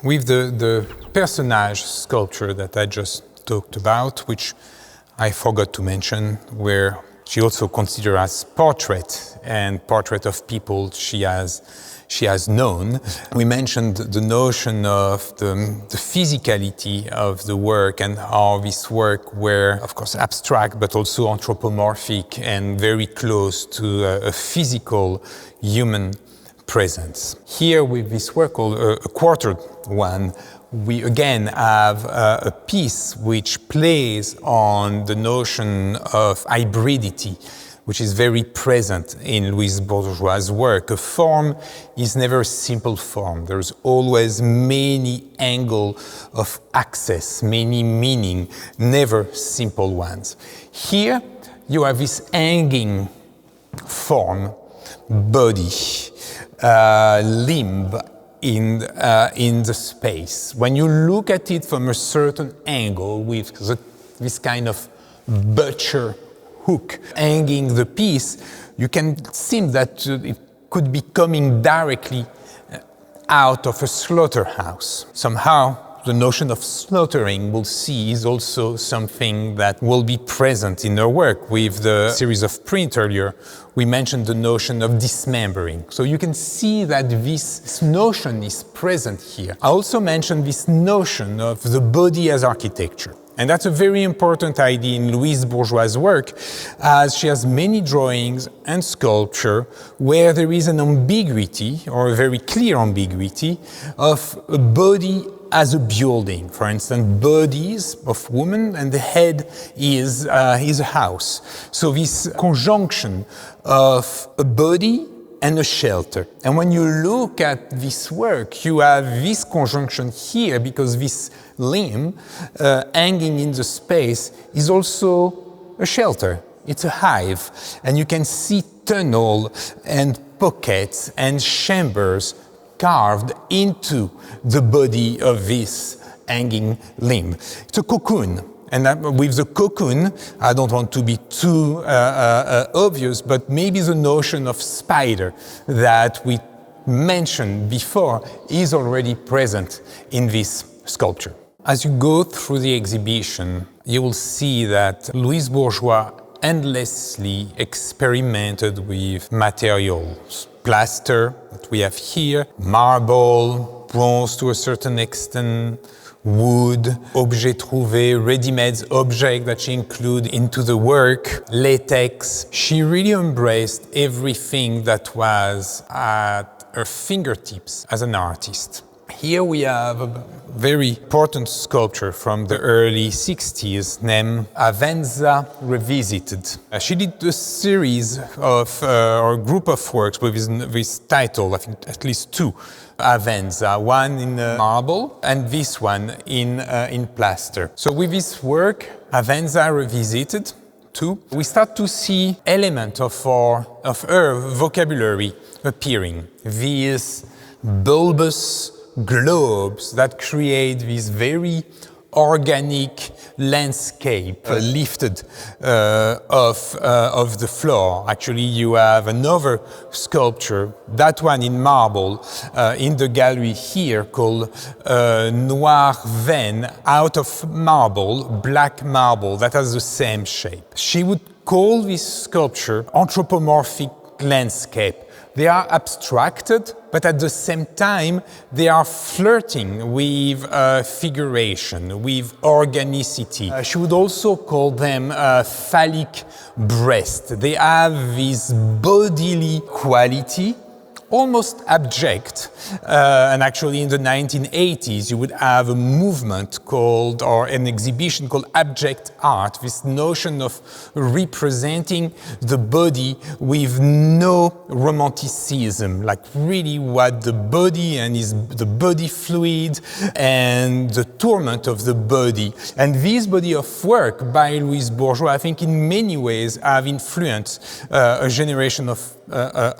With the personage sculpture that I just talked about, which I forgot to mention, where she also considers as portrait of people she has known. We mentioned the notion of the physicality of the work and how this work were, of course, abstract, but also anthropomorphic and very close to a physical human presence. Here with this work called a quartered one, we again have a piece which plays on the notion of hybridity, which is very present in Louise Bourgeois' work. A form is never a simple form. There's always many angles of access, many meaning, never simple ones. Here you have this hanging form, body, limb, in the space. When you look at it from a certain angle with this kind of butcher hook hanging the piece, you can see that it could be coming directly out of a slaughterhouse. Somehow, the notion of slaughtering, we'll see, is also something that will be present in her work. With the series of print earlier, we mentioned the notion of dismembering. So you can see that this notion is present here. I also mentioned this notion of the body as architecture. And that's a very important idea in Louise Bourgeois' work, as she has many drawings and sculpture where there is an ambiguity, or a very clear ambiguity, of a body as a building. For instance, bodies of women, and the head is a house. So this conjunction of a body and a shelter. And when you look at this work, you have this conjunction here, because this limb hanging in the space is also a shelter. It's a hive. And you can see tunnel and pockets and chambers carved into the body of this hanging limb. It's a cocoon. And with the cocoon, I don't want to be too obvious, but maybe the notion of spider that we mentioned before is already present in this sculpture. As you go through the exhibition, you will see that Louise Bourgeois endlessly experimented with materials. Plaster that we have here, marble, bronze to a certain extent, wood, objets trouvés, ready-made objects that she included into the work, latex. She really embraced everything that was at her fingertips as an artist. Here we have a very important sculpture from the early 60s named Avenza Revisited. She did a series of, or a group of works with this title, I think at least two. Avenza, one in marble and this one in plaster. So with this work, Avenza Revisited II, we start to see elements of her vocabulary appearing. These bulbous globes that create this very organic landscape lifted of the floor. Actually, you have another sculpture, that one in marble, in the gallery here, called Noir Veine, out of marble, black marble, that has the same shape. She would call this sculpture anthropomorphic landscape. They are abstracted, but at the same time, they are flirting with figuration, with organicity. She would also call them phallic breast. They have this bodily quality, almost abject. And actually in the 1980s, you would have a movement called, or an exhibition called abject art, this notion of representing the body with no romanticism, like really what the body and the body fluid and the torment of the body. And this body of work by Louise Bourgeois, I think in many ways have influenced a generation of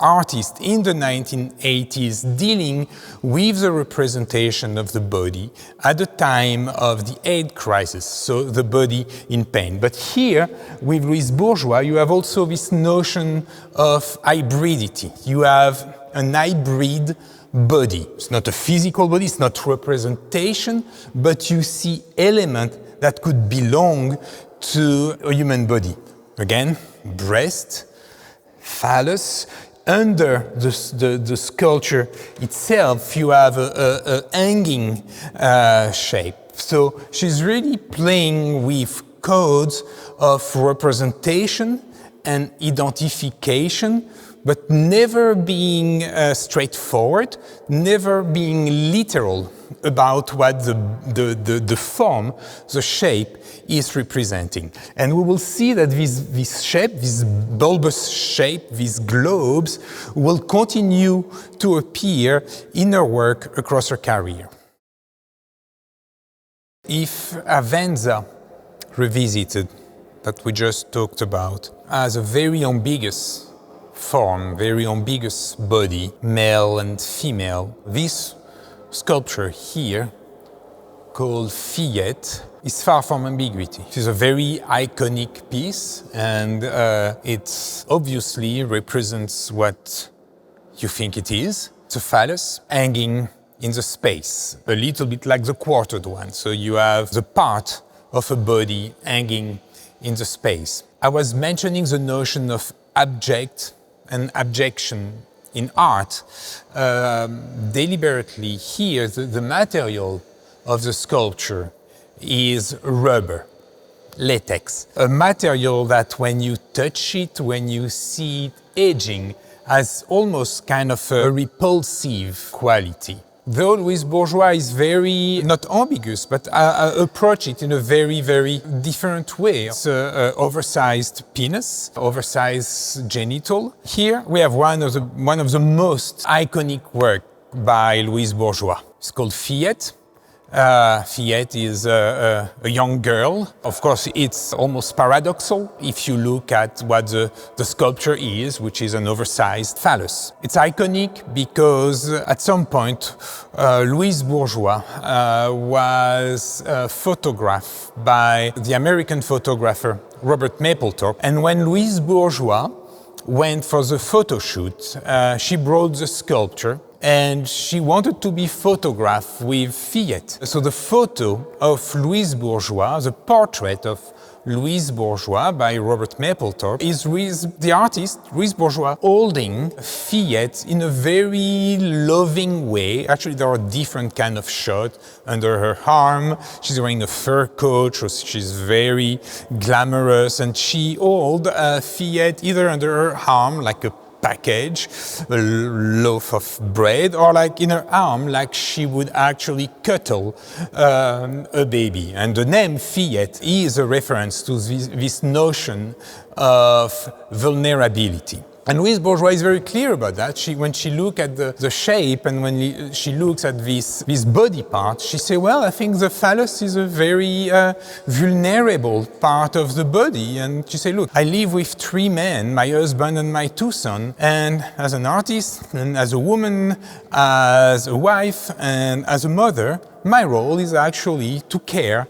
artists in the 1980s dealing with the representation of the body at the time of the AIDS crisis, so the body in pain. But here, with Louise Bourgeois, you have also this notion of hybridity. You have an hybrid body. It's not a physical body, it's not representation, but you see elements that could belong to a human body. Again, breast, phallus. Under the sculpture itself, you have a hanging shape. So she's really playing with codes of representation and identification, but never being straightforward, never being literal about what the form, the shape, is representing. And we will see that this shape, this bulbous shape, these globes, will continue to appear in her work across her career. If Avenza Revisited, that we just talked about, has a very ambiguous form, very ambiguous body, male and female, this sculpture here, called Fiat, is far from ambiguity. It is a very iconic piece, and it obviously represents what you think it is. It's a phallus hanging in the space, a little bit like the quartered one. So you have the part of a body hanging in the space. I was mentioning the notion of abject and abjection in art. Deliberately here, the material of the sculpture is rubber, latex, a material that when you touch it, when you see it aging, has almost kind of a repulsive quality. Though Louise Bourgeois is very, not ambiguous, but approach it in a very, very different way. It's an oversized penis, oversized genital. Here we have one of the most iconic work by Louise Bourgeois. It's called Fiat. Fiat is a young girl. Of course, it's almost paradoxal if you look at what the sculpture is, which is an oversized phallus. It's iconic because at some point, Louise Bourgeois was photographed by the American photographer Robert Mapplethorpe. And when Louise Bourgeois went for the photo shoot, she brought the sculpture, and she wanted to be photographed with Fiat. So the photo of Louise Bourgeois, the portrait of Louise Bourgeois by Robert Mapplethorpe, is with the artist, Louise Bourgeois, holding Fiat in a very loving way. Actually, there are different kind of shots under her arm. She's wearing a fur coat, so she's very glamorous, and she holds Fiat either under her arm, like a package, a loaf of bread, or like in her arm, like she would actually cuddle a baby. And the name Fiat is a reference to this notion of vulnerability. And Louise Bourgeois is very clear about that. When she looks at the shape and when she looks at this body part, she says, well, I think the phallus is a very vulnerable part of the body. And she says, look, I live with 3 men, my husband and my 2 sons. And as an artist, and as a woman, as a wife, and as a mother, my role is actually to care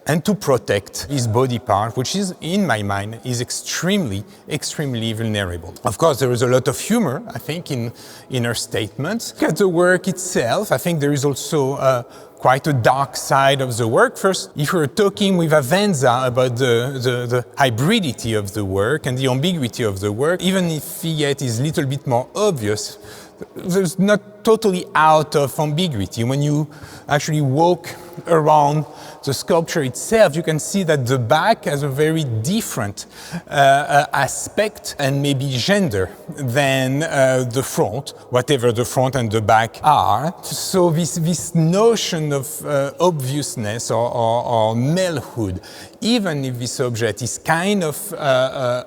and to protect his body part, which is, in my mind, is extremely, extremely vulnerable. Of course, there is a lot of humor, I think, in her statements. Look at the work itself. I think there is also quite a dark side of the work. First, if we're talking with Avenza about the hybridity of the work and the ambiguity of the work, even if Fiat is a little bit more obvious, there's not totally out of ambiguity. When you actually walk around the sculpture itself, you can see that the back has a very different aspect and maybe gender than the front, whatever the front and the back are. So this notion of obviousness or malehood, even if this object is kind of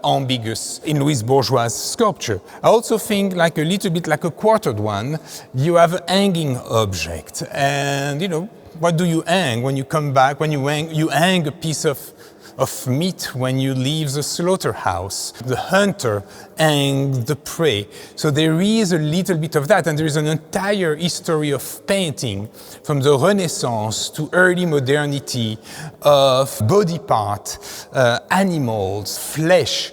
ambiguous in Louise Bourgeois' sculpture. I also think, like a little bit like a quartered one, you have a hanging object, and what do you hang when you come back? When you hang a piece of meat when you leave the slaughterhouse. The hunter hangs the prey. So there is a little bit of that, and there is an entire history of painting from the Renaissance to early modernity of body part, animals, flesh,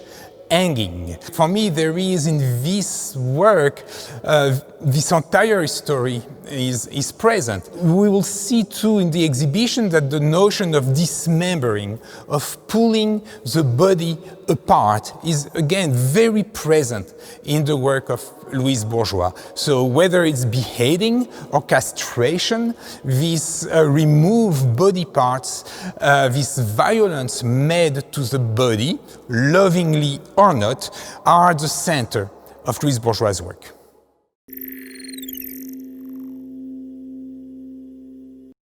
hanging. For me, there is in this work, this entire story is present. We will see too in the exhibition that the notion of dismembering, of pulling the body apart, is again very present in the work of Louise Bourgeois. So whether it's beheading or castration, these removed body parts, this violence made to the body, lovingly or not, are the center of Louise Bourgeois' work.